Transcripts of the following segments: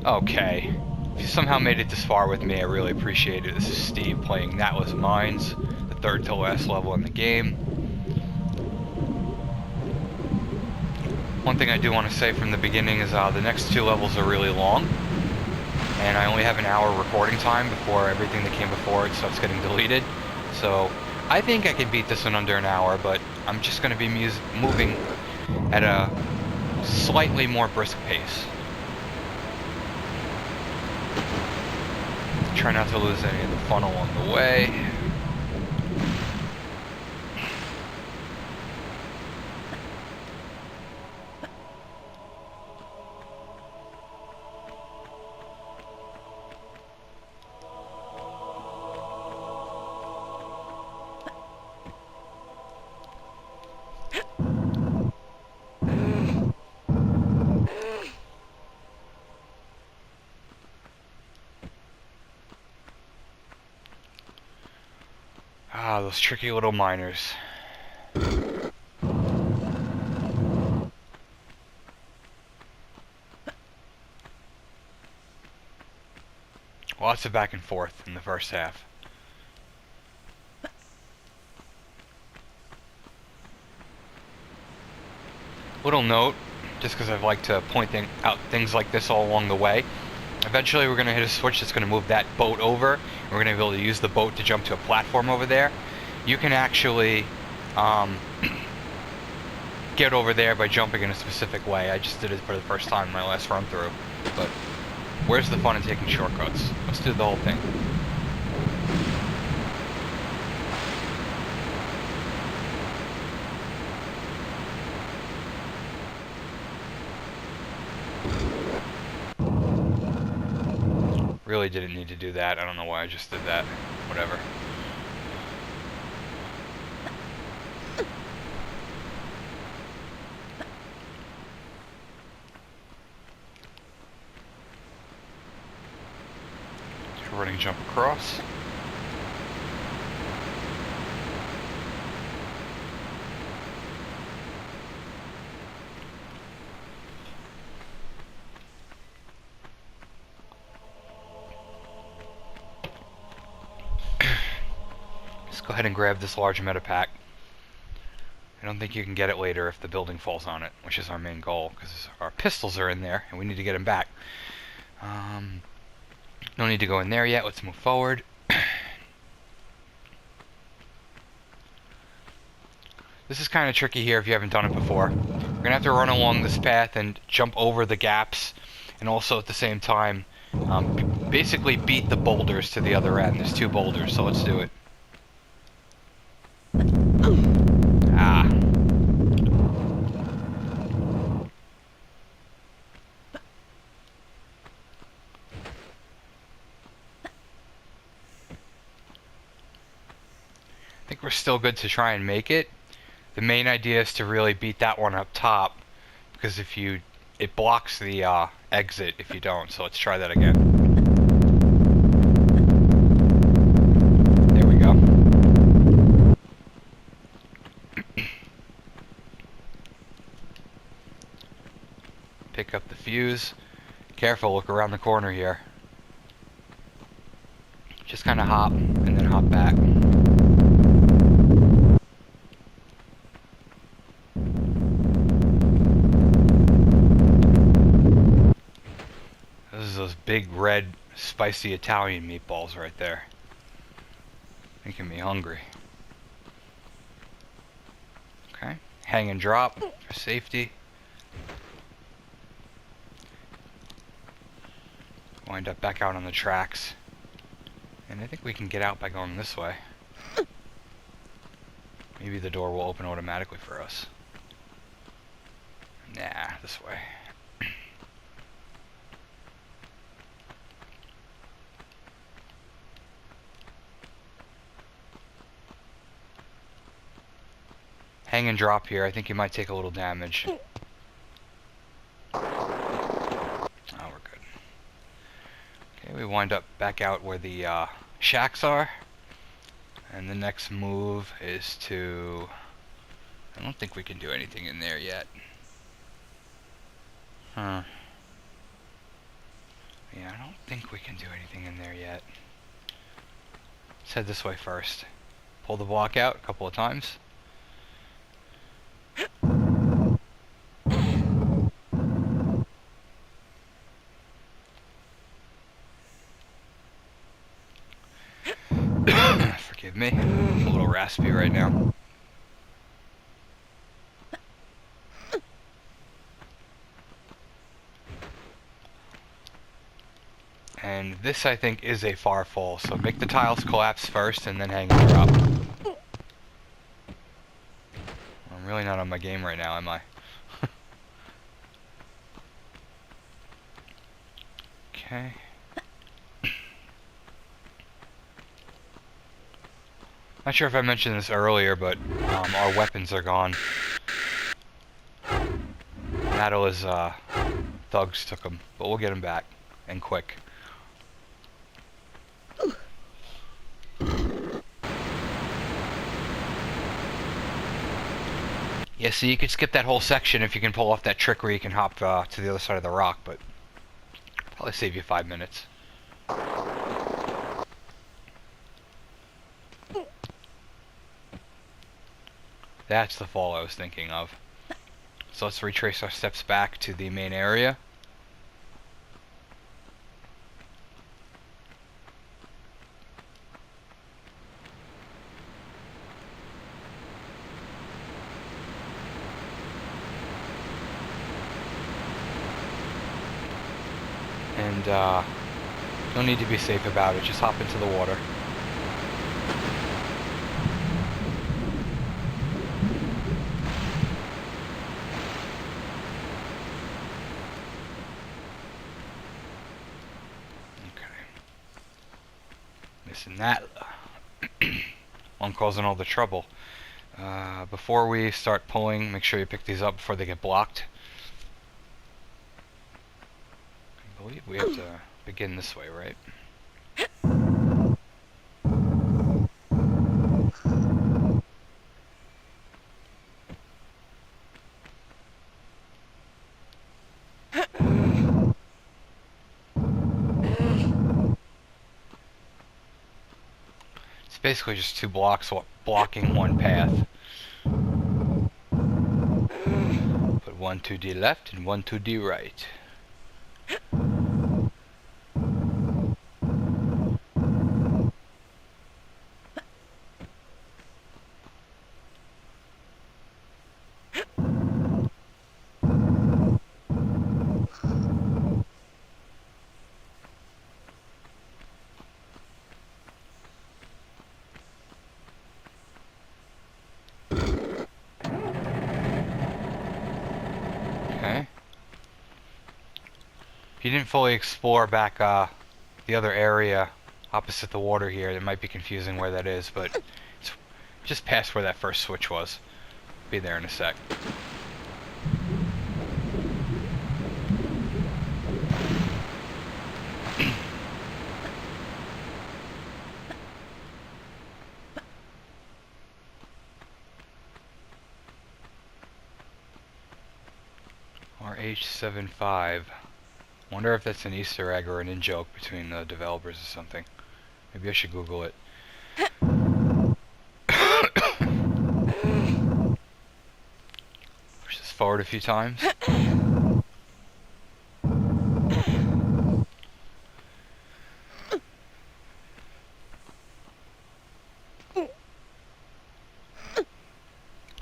Okay. If you somehow made it this far with me, I really appreciate it. This is Steve playing Natla's Mines, the third to last level in the game. One thing I do want to say from the beginning is the next two levels are really long, and I only have an hour recording time before everything that came before it starts getting deleted. So I think I can beat this in under an hour, but I'm just going to be moving at a slightly more brisk pace. Try not to lose any of the fun along the way. Ah, those tricky little miners. Lots of back and forth in the first half. Little note, just because I've liked to point out things like this all along the way. Eventually we're going to hit a switch that's going to move that boat over, and we're going to be able to use the boat to jump to a platform over there. You can actually get over there by jumping in a specific way. I just did it for the first time in my last run through. But where's the fun in taking shortcuts? Let's do the whole thing. Really didn't need to do that. I don't know why I just did that. Whatever. Running jump across. Let's go ahead and grab this large meta pack. I don't think you can get it later if the building falls on it, which is our main goal, because our pistols are in there and we need to get them back. No need to go in there yet. Let's move forward. This is kind of tricky here if you haven't done it before. We're going to have to run along this path and jump over the gaps, and also at the same time basically beat the boulders to the other end. There's two boulders, so let's do it. Ah. I think we're still good to try and make it. The main idea is to really beat that one up top, because if you, it blocks the exit if you don't. So let's try that again. There we go. Pick up the fuse. Careful, look around the corner here. Just kind of hop and then hop back. Those big red spicy Italian meatballs right there, making me hungry. Okay, hang and drop for safety. Wind up back out on the tracks, and I think we can get out by going this way. Maybe the door will open automatically for us. Nah, this way. Hang and drop here. I think you might take a little damage. Oh, we're good. Okay, we wind up back out where the shacks are. And the next move is to... I don't think we can do anything in there yet. Huh. I don't think we can do anything in there yet. Let's head this way first. Pull the block out a couple of times. Forgive me, I'm a little raspy right now. And this, I think, is a far fall, so make the tiles collapse first and then hang the drop. I'm really not on my game right now, am I? Okay. Not sure if I mentioned this earlier, but our weapons are gone. Natla's thugs took them, but we'll get them back, and quick. Yeah, so you could skip that whole section if you can pull off that trick where you can hop to the other side of the rock, but probably save you 5 minutes. That's the fall I was thinking of. So let's retrace our steps back to the main area. And no need to be safe about it, just hop into the water. Missing that. One causing all the trouble. Before we start pulling, make sure you pick these up before they get blocked. I believe we have to begin this way, right? It's basically just 2 blocks blocking one path. Put 1 to the left and 1 to the right. Okay. If you didn't fully explore back the other area opposite the water here, it might be confusing where that is, but it's just past where that first switch was. Be there in a sec. RH75. Wonder if that's an Easter egg or an in-joke between the developers or something. Maybe I should Google it. Push this forward a few times.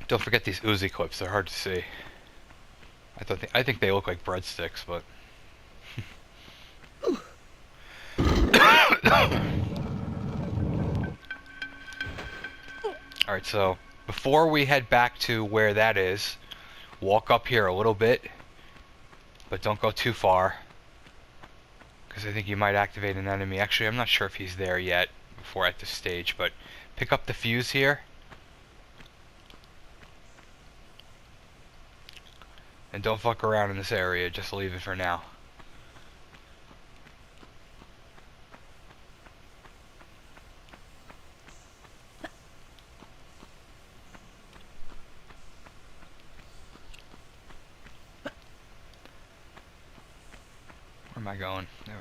Don't forget these Uzi clips, they're hard to see. I think they look like breadsticks, but... Alright, so before we head back to where that is, walk up here a little bit, but don't go too far, because I think you might activate an enemy. Actually, I'm not sure if he's there yet before at this stage, but pick up the fuse here. And don't fuck around in this area, just leave it for now. Where am I going? There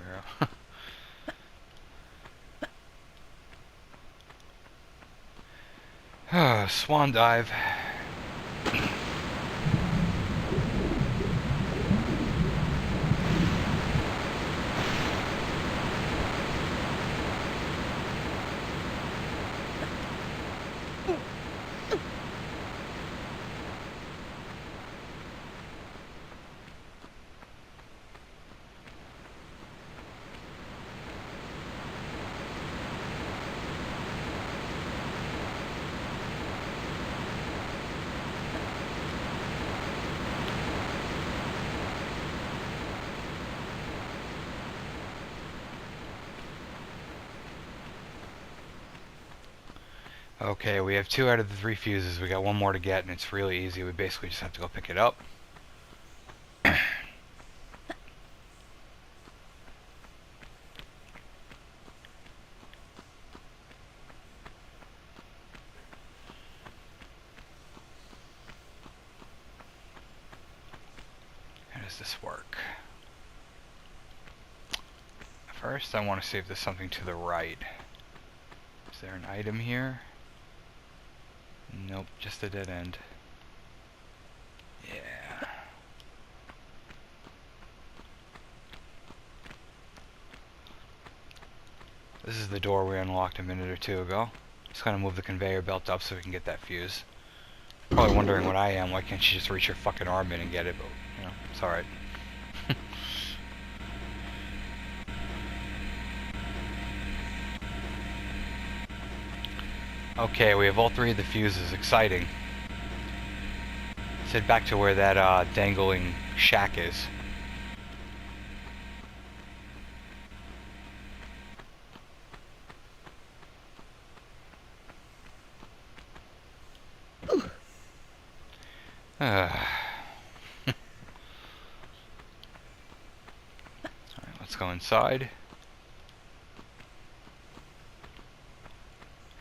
we go. Swan dive. Okay, we have 2 out of the 3 fuses. We got 1 more to get, and it's really easy. We basically just have to go pick it up. How does this work? First, I want to see if there's something to the right. Is there an item here? Nope, just a dead end. Yeah. This is the door we unlocked a minute or 2 ago. Just gonna move the conveyor belt up so we can get that fuse. Probably wondering what I am. Why can't you just reach your fucking arm in and get it? But, you know, it's alright. Okay, we have all 3 of the fuses. Exciting. Let's head back to where that dangling shack is. Alright, let's go inside.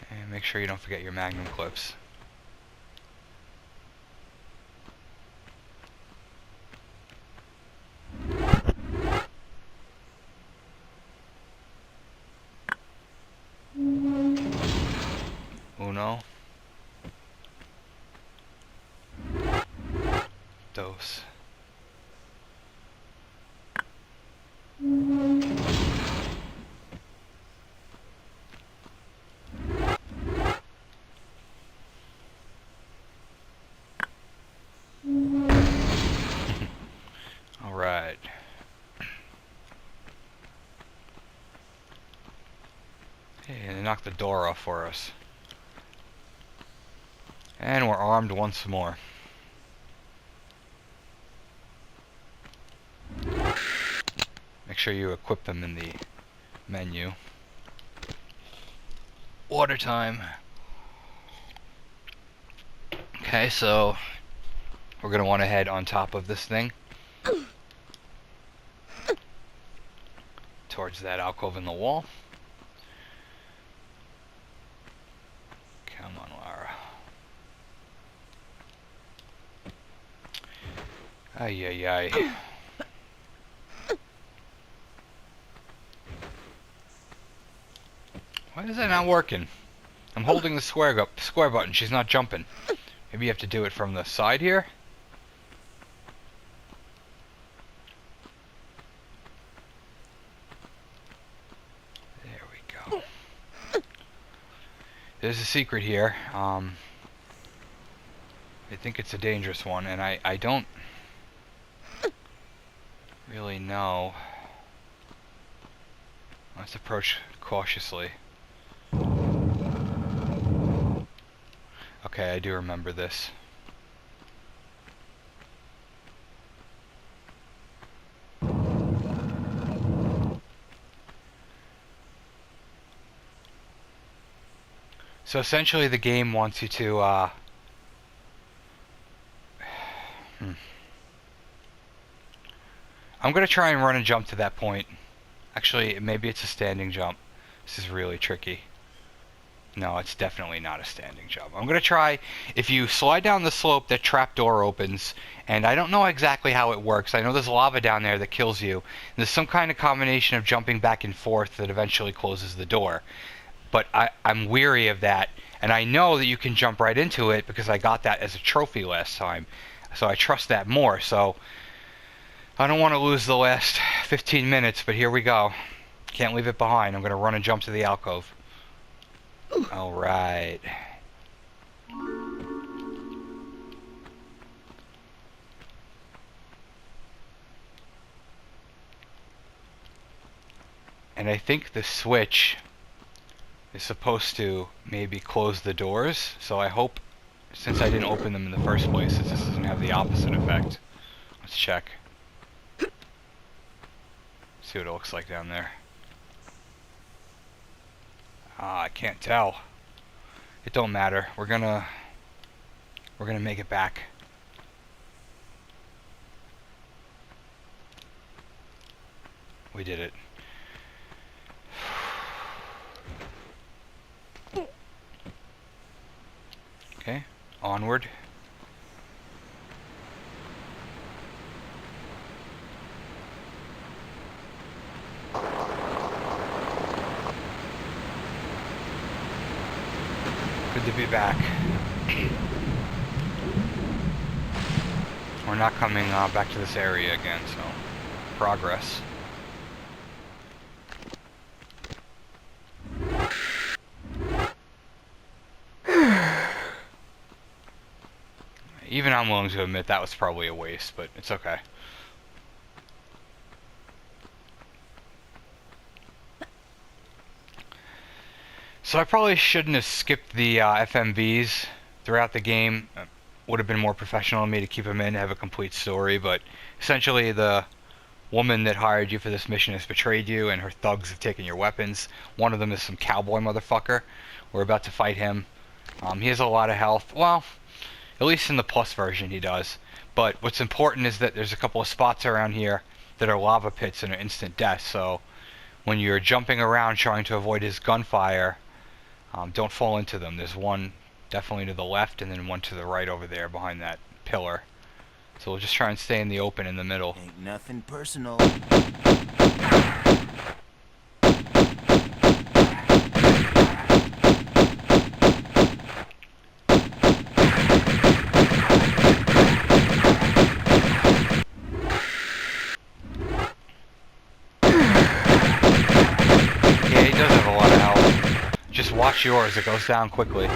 And make sure you don't forget your magnum clips. Uno. Dos. Alright. Hey, they knocked the door off for us. And we're armed once more. Make sure you equip them in the menu. Water time. Okay, so we're gonna want to head on top of this thing towards that alcove in the wall. Come on, Lara. Ay, ay, ay. Why is that not working? I'm holding the square button. She's not jumping. Maybe you have to do it from the side here? There we go. There's a secret here. I think it's a dangerous one, and I don't really know. Let's approach cautiously. Okay, I do remember this. So essentially the game wants you to I'm gonna try and run and jump to that point. Actually, maybe it's a standing jump. This is really tricky. No, it's definitely not a standing jump. I'm going to try, if you slide down the slope, that trap door opens, and I don't know exactly how it works. I know there's lava down there that kills you. There's some kind of combination of jumping back and forth that eventually closes the door. But I'm weary of that, and I know that you can jump right into it because I got that as a trophy last time. So I trust that more, so I don't want to lose the last 15 minutes, but here we go. Can't leave it behind. I'm going to run and jump to the alcove. Alright. And I think the switch is supposed to maybe close the doors, so I hope, since I didn't open them in the first place, that this doesn't have the opposite effect. Let's check. See what it looks like down there. I can't tell. It don't matter. We're gonna make it back. We did it. Okay, onward. Good to be back. We're not coming back to this area again, so progress. Even I'm willing to admit that was probably a waste, but it's okay. So I probably shouldn't have skipped the FMVs throughout the game. Would have been more professional of me to keep them in, have a complete story, but essentially the woman that hired you for this mission has betrayed you, and her thugs have taken your weapons. One of them is some cowboy motherfucker. We're about to fight him. He has a lot of health. Well, at least in the plus version he does. But what's important is that there's a couple of spots around here that are lava pits and are instant death, so when you're jumping around trying to avoid his gunfire, don't fall into them. There's one definitely to the left and then one to the right over there behind that pillar. So we'll just try and stay in the open in the middle. Ain't nothing personal. Yeah, he does have a lot of health. Just watch yours, it goes down quickly.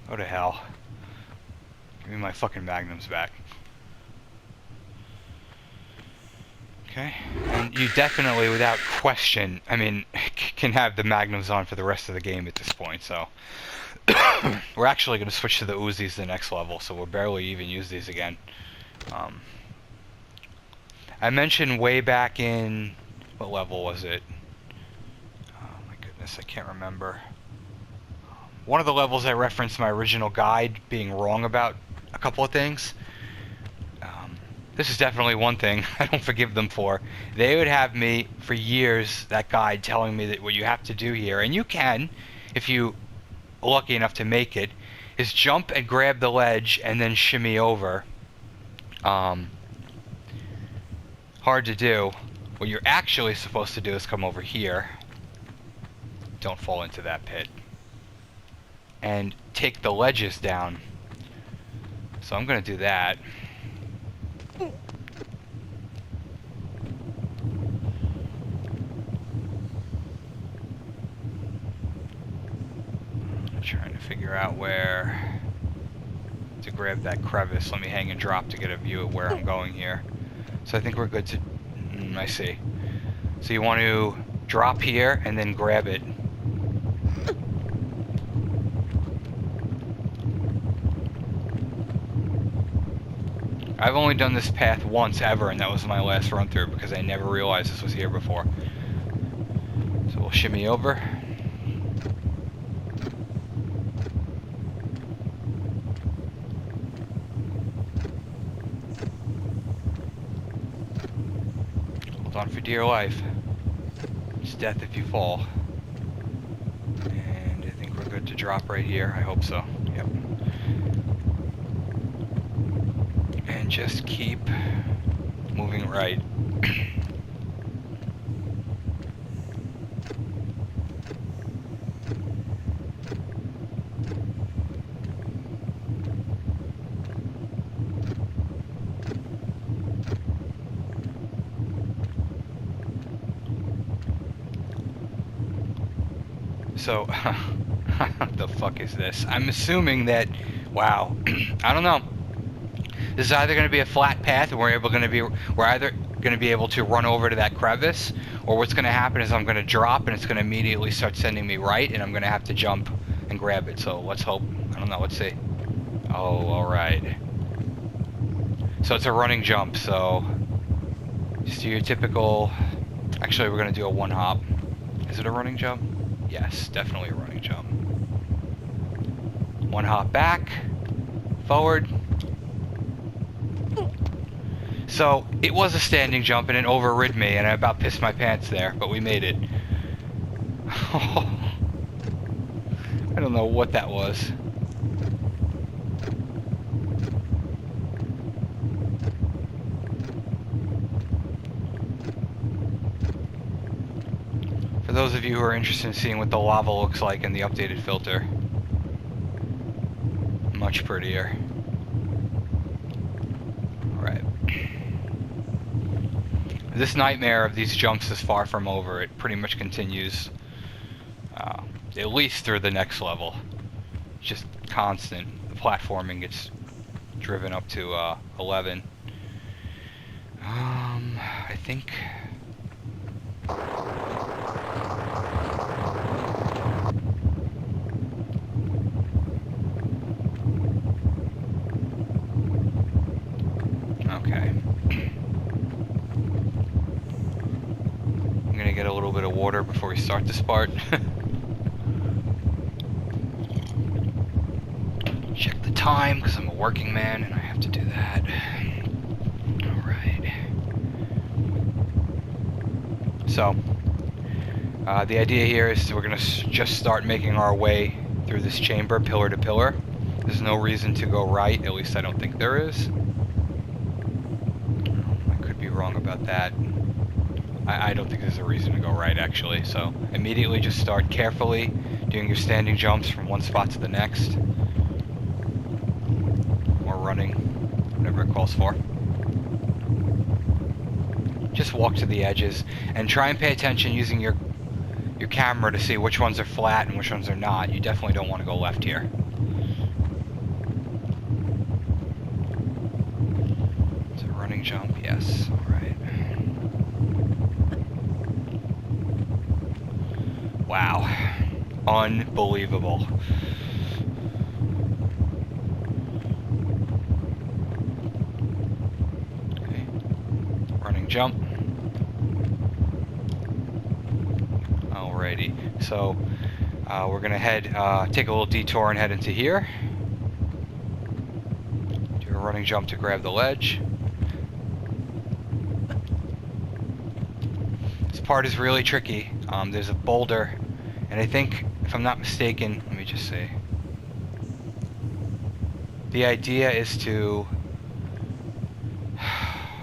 Go to hell. Give me my fucking magnums back. Okay. And you definitely, without question, I mean, can have the magnums on for the rest of the game at this point, so. We're actually going to switch to the Uzis the next level, so we'll barely even use these again. I mentioned way back in... what level was it? Oh my goodness, I can't remember. One of the levels I referenced my original guide being wrong about a couple of things. This is definitely one thing I don't forgive them for. They would have me, for years, that guide telling me that what you have to do here, and you can, if you are lucky enough to make it, is jump and grab the ledge and then shimmy over. Hard to do. What you're actually supposed to do is come over here. Don't fall into that pit. And take the ledges down. So I'm going to do that. Trying to figure out where to grab that crevice. Let me hang and drop to get a view of where I'm going here. So I think we're good to... I see. So you want to drop here and then grab it. I've only done this path once ever, and that was my last run through because I never realized this was here before. So we'll shimmy over. Hold on for dear life. It's death if you fall. And I think we're good to drop right here. I hope so. Yep. And just keep moving right. So, what the fuck is this? I'm assuming that, wow, I don't know. This is either going to be a flat path, and we're either going to be able to run over to that crevice, or what's going to happen is I'm going to drop, and it's going to immediately start sending me right, and I'm going to have to jump and grab it. So let's hope. I don't know. Let's see. Oh, all right. So it's a running jump. So just do your typical. Actually, we're going to do a one hop. Is it a running jump? Yes, definitely a running jump. One hop back, forward. So it was a standing jump and it overrid me and I about pissed my pants there, but we made it. I don't know what that was. For those of you who are interested in seeing what the lava looks like in the updated filter, much prettier. Alright. This nightmare of these jumps is far from over. It pretty much continues at least through the next level. It's just constant. The platforming gets driven up to 11. I think... Okay. I'm gonna get a little bit of water before we start this part. Check the time, because I'm a working man and I have to do that. Alright. So, the idea here is we're gonna just start making our way through this chamber, pillar to pillar. There's no reason to go right, at least I don't think there is. Wrong about that. I don't think there's a reason to go right, actually. So immediately just start carefully doing your standing jumps from one spot to the next, or running, whatever it calls for. Just walk to the edges and try and pay attention using your camera to see which ones are flat and which ones are not. You definitely don't want to go left here. It's a running jump, yes. Wow. Unbelievable. Okay. Running jump. Alrighty. So, we're gonna take a little detour and head into here. Do a running jump to grab the ledge. This part is really tricky. There's a boulder, and I think, if I'm not mistaken, let me just see. The idea is to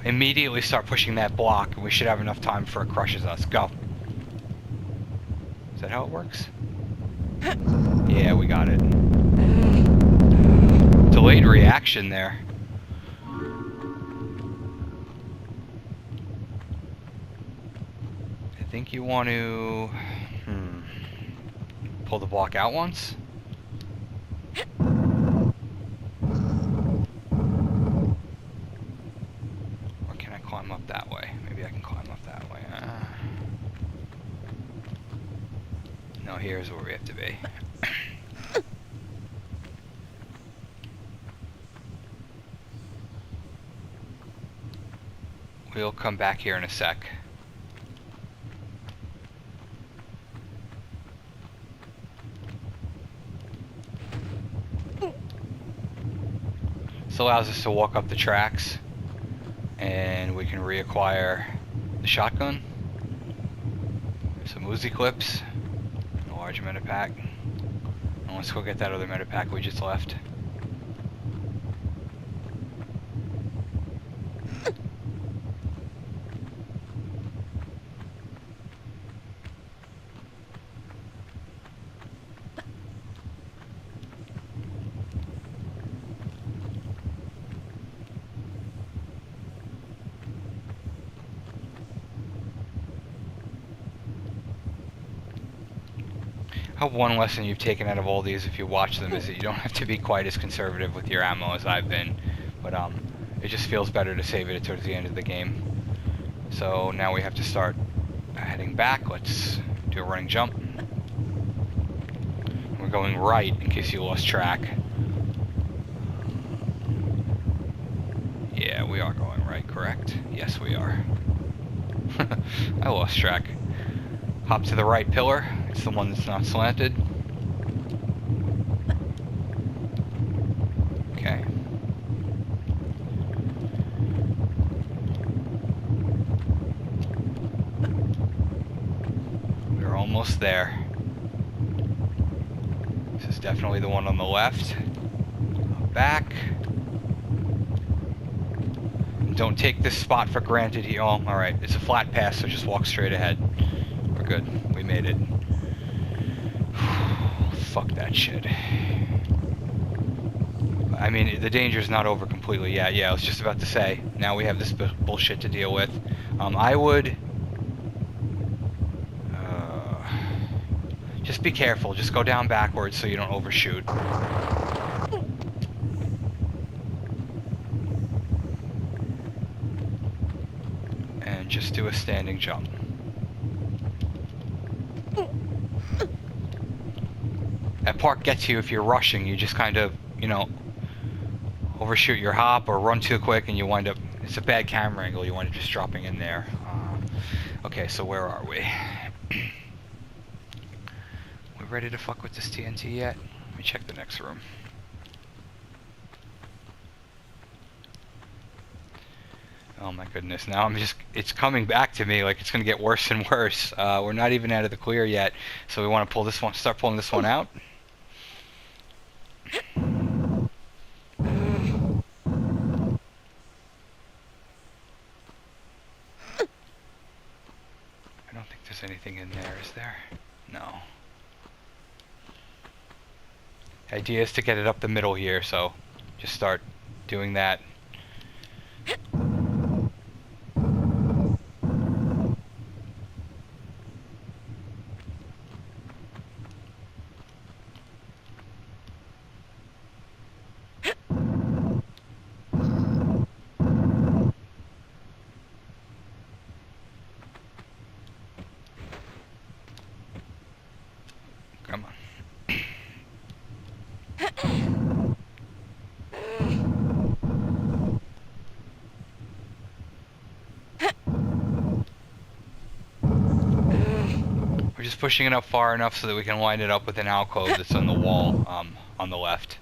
immediately start pushing that block, and we should have enough time before it crushes us. Go. Is that how it works? Yeah, we got it. Delayed reaction there. I think you want to pull the block out once. Or can I climb up that way? Maybe I can climb up that way. No, here's where we have to be. We'll come back here in a sec. allows us to walk up the tracks, and we can reacquire the shotgun, some Uzi clips, and a large medipack. And let's go get that other medipack we just left. I hope one lesson you've taken out of all these, if you watch them, is that you don't have to be quite as conservative with your ammo as I've been. But it just feels better to save it towards the end of the game. So now we have to start heading back. Let's do a running jump. We're going right, in case you lost track. Yeah, we are going right, correct? Yes, we are. I lost track. Hop to the right pillar. It's the one that's not slanted. Okay. We're almost there. This is definitely the one on the left. Back. Don't take this spot for granted here. Oh, alright. It's a flat pass, so just walk straight ahead. We're good. We made it. Fuck that shit. I mean, the danger's not over completely yet. Yeah, I was just about to say. Now we have this bullshit to deal with. I would... just be careful. Just go down backwards so you don't overshoot. And just do a standing jump. That part gets you if you're rushing. You just kind of, you know, overshoot your hop or run too quick and you wind up... It's a bad camera angle. You wind up just dropping in there. Okay, so where are we? We ready to fuck with this TNT yet? Let me check the next room. Oh my goodness, now I'm just... It's coming back to me like it's gonna get worse and worse. We're not even out of the clear yet, so we want to pull this one, start pulling this one out. I don't think there's anything in there, is there? No. The idea is to get it up the middle here, so just start doing that. Come on. We're just pushing it up far enough so that we can line it up with an alcove that's on the wall on the left.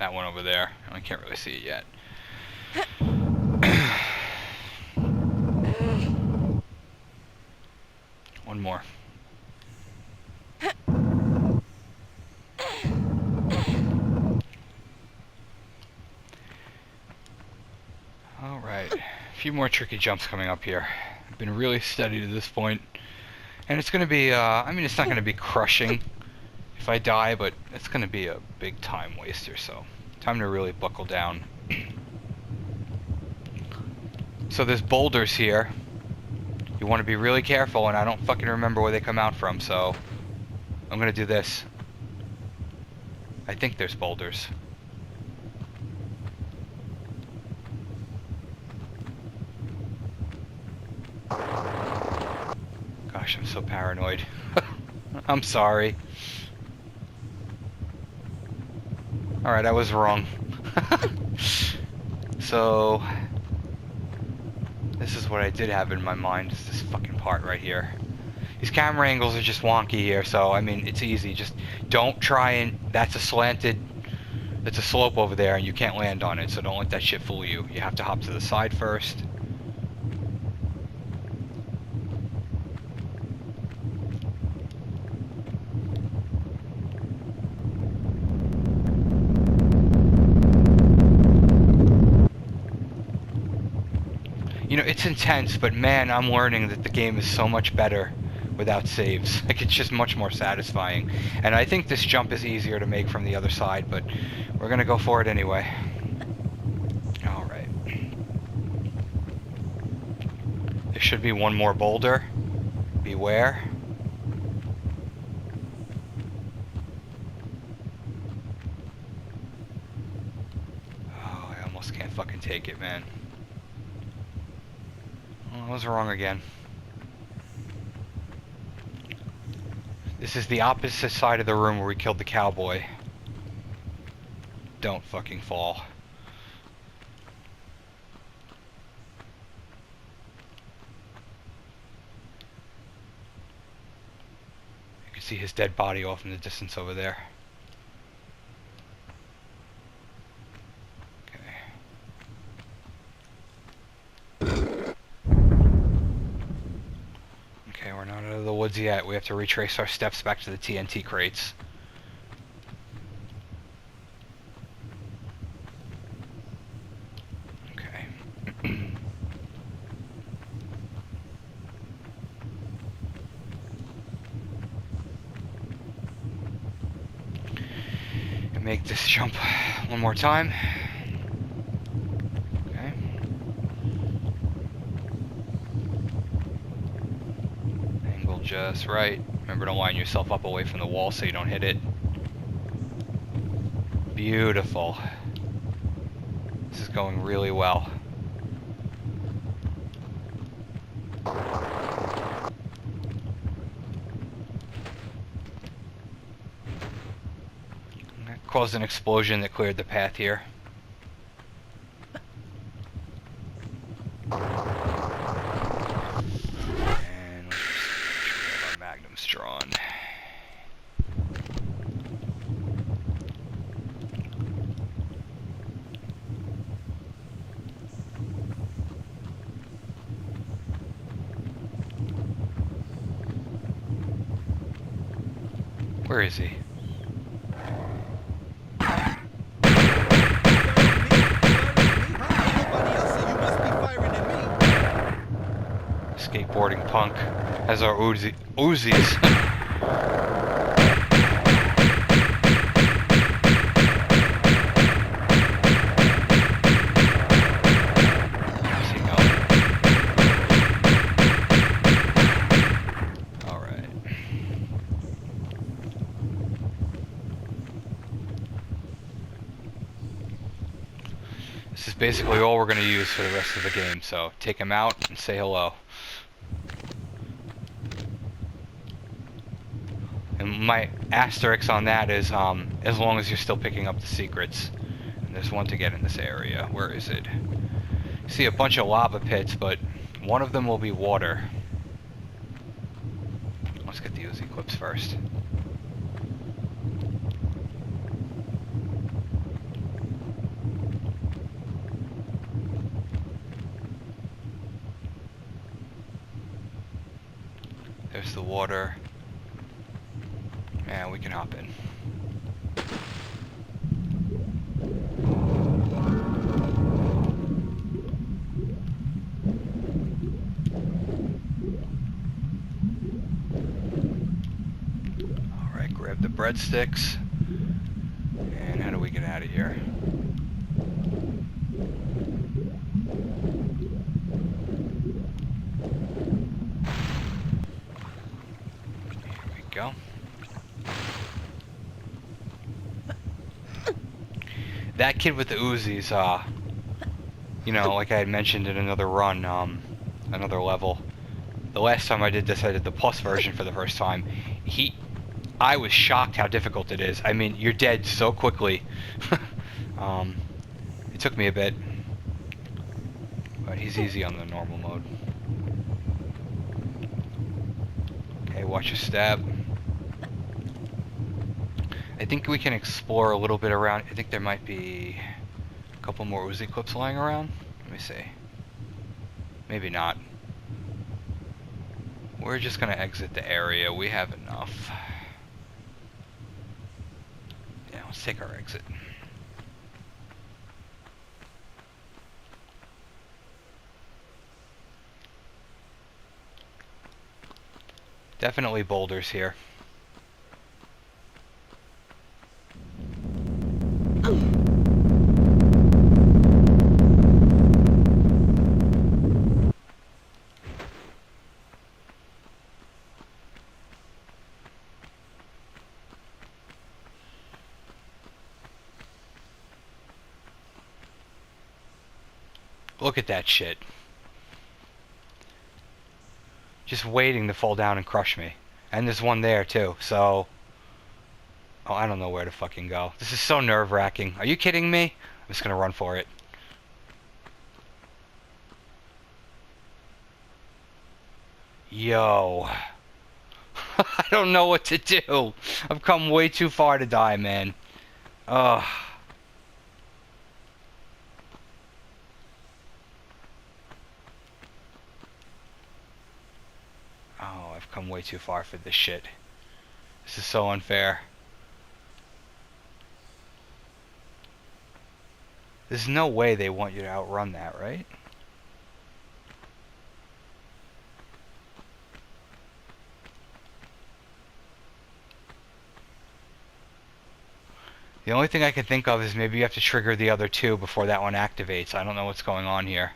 That one over there. I can't really see it yet. One more. Alright. A few more tricky jumps coming up here. I've been really steady to this point. And it's going to be, I mean, it's not going to be crushing if I die, but it's going to be a big time waster, so time to really buckle down. So there's boulders here. You want to be really careful, and I don't fucking remember where they come out from, so I'm going to do this. I think there's boulders. Gosh, I'm so paranoid. I'm sorry. Alright, I was wrong. So... this is what I did have in my mind, is this fucking part right here. These camera angles are just wonky here, so I mean, it's easy. Just don't try and... That's a slope over there, and you can't land on it, so don't let that shit fool you. You have to hop to the side first. You know, it's intense, but man, I'm learning that the game is so much better without saves. Like, it's just much more satisfying. And I think this jump is easier to make from the other side, but we're gonna go for it anyway. Alright. There should be one more boulder. Beware. Oh, I almost can't fucking take it, man. I was wrong again. This is the opposite side of the room where we killed the cowboy. Don't fucking fall. You can see his dead body off in the distance over there. Okay, we're not out of the woods yet. We have to retrace our steps back to the TNT crates. Okay. And make this jump one more time. Okay. Just right. Remember to line yourself up away from the wall so you don't hit it. Beautiful. This is going really well. That caused an explosion that cleared the path here. Drawn. Where is he? Skateboarding punk has our Uzis. This is basically all we're going to use for the rest of the game, so take him out and say hello. And my asterisk on that is, as long as you're still picking up the secrets. And there's one to get in this area. Where is it? You see a bunch of lava pits, but one of them will be water. Let's get the Uzi clips first. There's the water. And we can hop in. Alright, grab the breadsticks. And how do we get out of here? Here we go. That kid with the Uzis, you know, like I had mentioned in another run, another level. The last time I did this, I did the plus version for the first time. I was shocked how difficult it is. I mean, you're dead so quickly. It took me a bit, but he's easy on the normal mode. Okay, watch your step. I think we can explore a little bit around. I think there might be a couple more Uzi clips lying around. Let me see. Maybe not. We're just gonna exit the area. We have enough. Yeah, let's take our exit. Definitely boulders here. Look at that shit. Just waiting to fall down and crush me. And there's one there too, so... Oh, I don't know where to fucking go. This is so nerve-wracking. Are you kidding me? I'm just gonna run for it. Yo. I don't know what to do. I've come way too far to die, man. Ugh. Oh, I've come way too far for this shit. This is so unfair. There's no way they want you to outrun that, right? The only thing I can think of is maybe you have to trigger the other two before that one activates. I don't know what's going on here,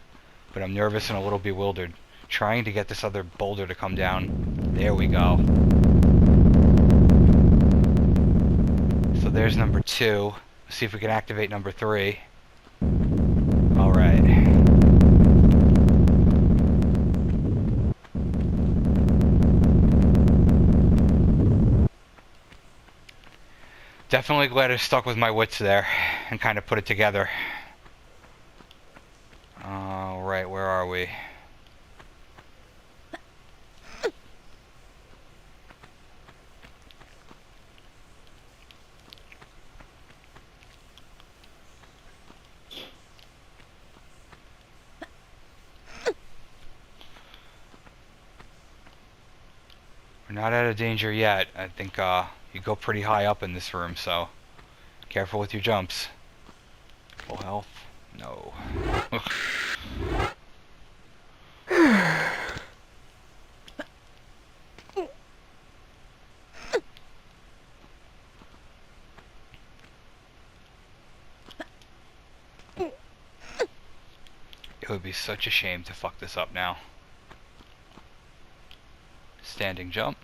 but I'm nervous and a little bewildered. Trying to get this other boulder to come down. There we go. So there's number 2. Let's see if we can activate number 3. Alright. Definitely glad I stuck with my wits there and kind of put it together. Alright, where are we? We're not out of danger yet. I think you go pretty high up in this room, so careful with your jumps. Full health? No. It would be such a shame to fuck this up now. Standing jump.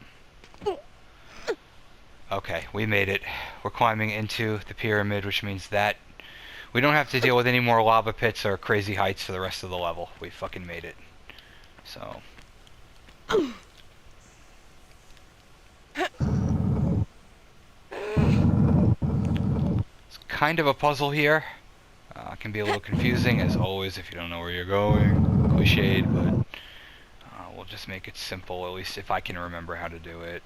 Okay, we made it. We're climbing into the pyramid, which means that we don't have to deal with any more lava pits or crazy heights for the rest of the level. We fucking made it. So... it's kind of a puzzle here. It can be a little confusing, as always, if you don't know where you're going. Cliched, but we'll just make it simple, at least if I can remember how to do it.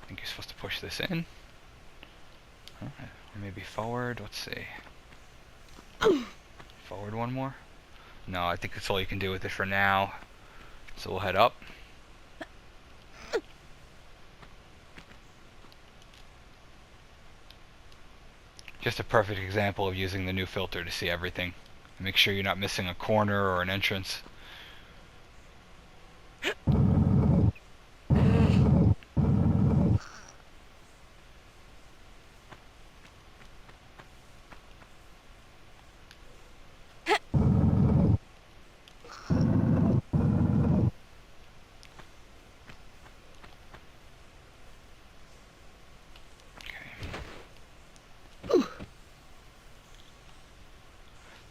I think you're supposed to push this in. Or maybe forward, let's see. Forward one more? No, I think that's all you can do with it for now. So we'll head up. Just a perfect example of using the new filter to see everything. Make sure you're not missing a corner or an entrance.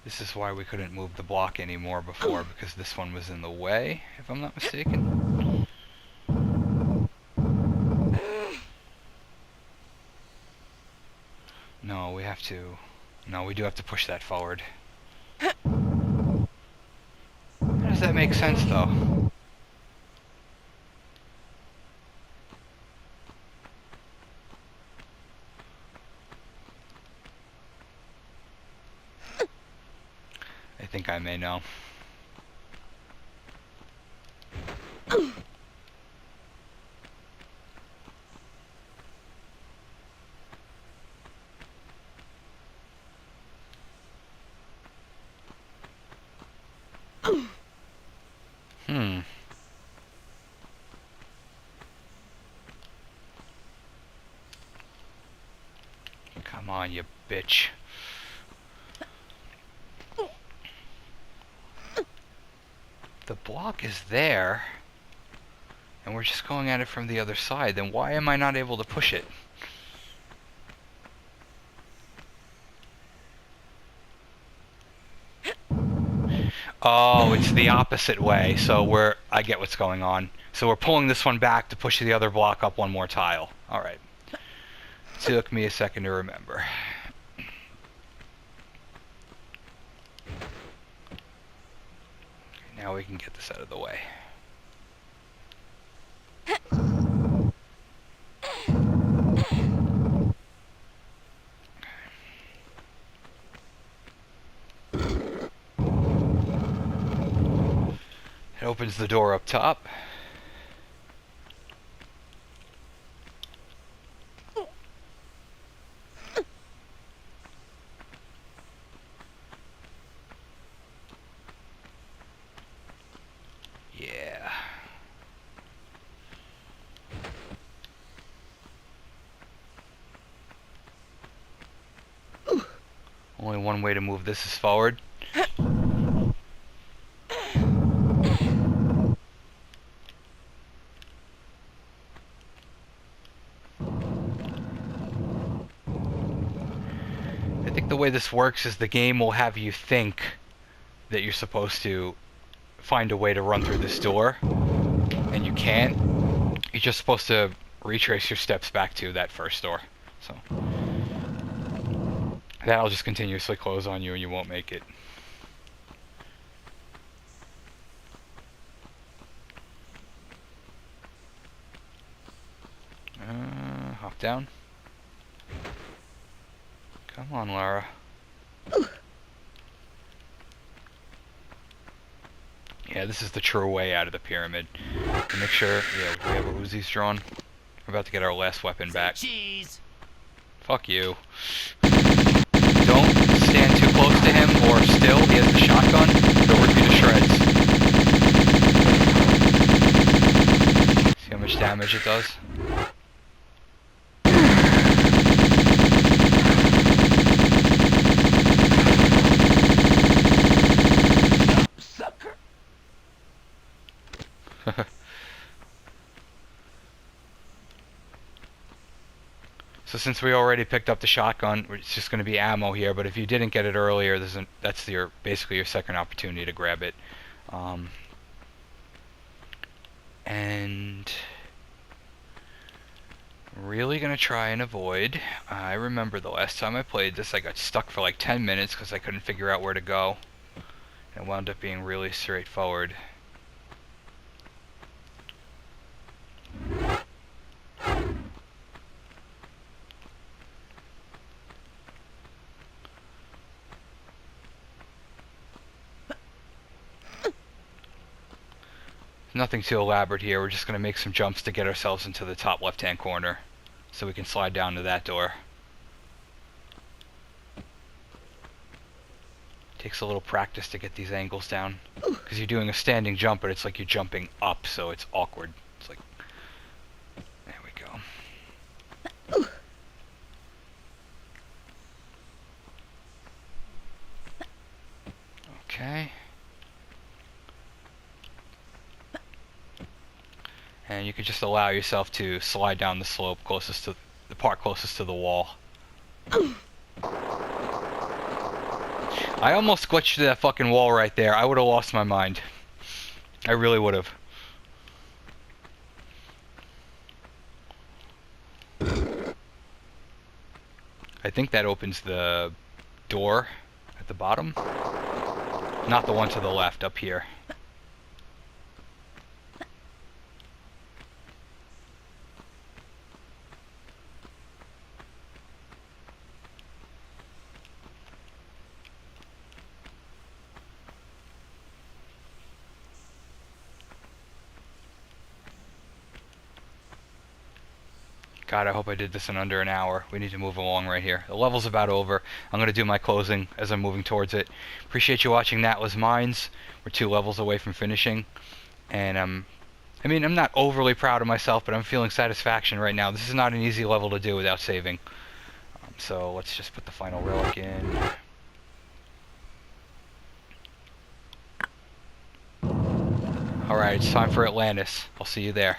This is why we couldn't move the block anymore before, because this one was in the way, if I'm not mistaken. No, we have to... No, we do have to push that forward. How does that make sense, though? think I may know. Hmm. Come on, you bitch. The block is there, and we're just going at it from the other side. Then why am I not able to push it? Oh, it's the opposite way. So I get what's going on. So we're pulling this one back to push the other block up one more tile. All right. It took me a second to remember. Now we can get this out of the way. It opens the door up top. Yeah. Only one way to move this is forward. I think the way this works is the game will have you think that you're supposed to find a way to run through this door, and you can't. You're just supposed to retrace your steps back to that first door. So that'll just continuously close on you and you won't make it. Hop down. Come on, Lara. Yeah, this is the true way out of the pyramid. Make sure, yeah, we have our Uzis drawn. We're about to get our last weapon back. Cheese. Fuck you. Don't stand too close to him or still. He has the shotgun. He'll rip you to shreds. See how much damage it does? Sucker. So since we already picked up the shotgun, it's just going to be ammo here. But if you didn't get it earlier, that's basically your second opportunity to grab it. And really going to try and avoid. I remember the last time I played this, I got stuck for like 10 minutes because I couldn't figure out where to go. It wound up being really straightforward. Nothing too elaborate here. We're just going to make some jumps to get ourselves into the top left-hand corner so we can slide down to that door. Takes a little practice to get these angles down because you're doing a standing jump, but it's like you're jumping up, so it's awkward. It's like, there we go. Okay. And you can just allow yourself to slide down the slope closest to the part closest to the wall. I almost glitched to that fucking wall right there. I would have lost my mind. I really would have. I think that opens the door at the bottom. Not the one to the left, up here. God, I hope I did this in under an hour. We need to move along right here. The level's about over. I'm going to do my closing as I'm moving towards it. Appreciate you watching Natla's Mines. We're 2 levels away from finishing. And I mean, I'm not overly proud of myself, but I'm feeling satisfaction right now. This is not an easy level to do without saving. So let's just put the final relic in. Alright, it's time for Atlantis. I'll see you there.